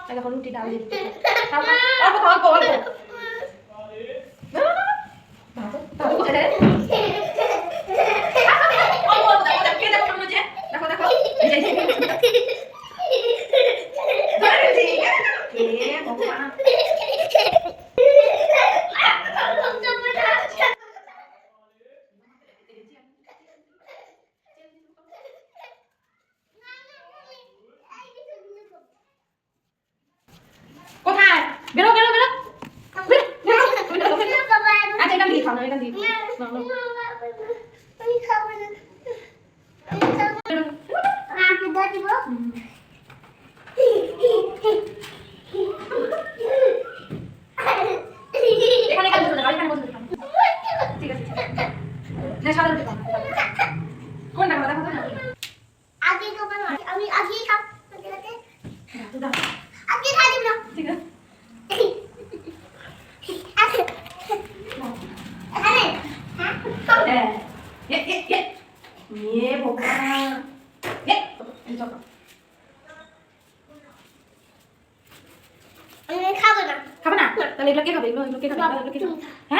দেখো রুটি ডাল দিয়ে দিতে খাও অল্প খাও অল্প অল্প কোথায় বেরো বেরো বেরো আচ্ছা এটা দিয়ে খাও না এটা দিয়ে আমি খাবো না আমাকে দাও দিব এখানে কাজ করতে এখানে বসে ঠিক আছে না সাদা রুটি খাও কোনটা খাও দেখো না আগে খাবো না আমি আগে খাবো আগে খাই দিব না ঠিক আছে ये बोका ये আমি খাবো না খাবে না তাহলে এগুলো কে খাবে এগুলো কে খাবে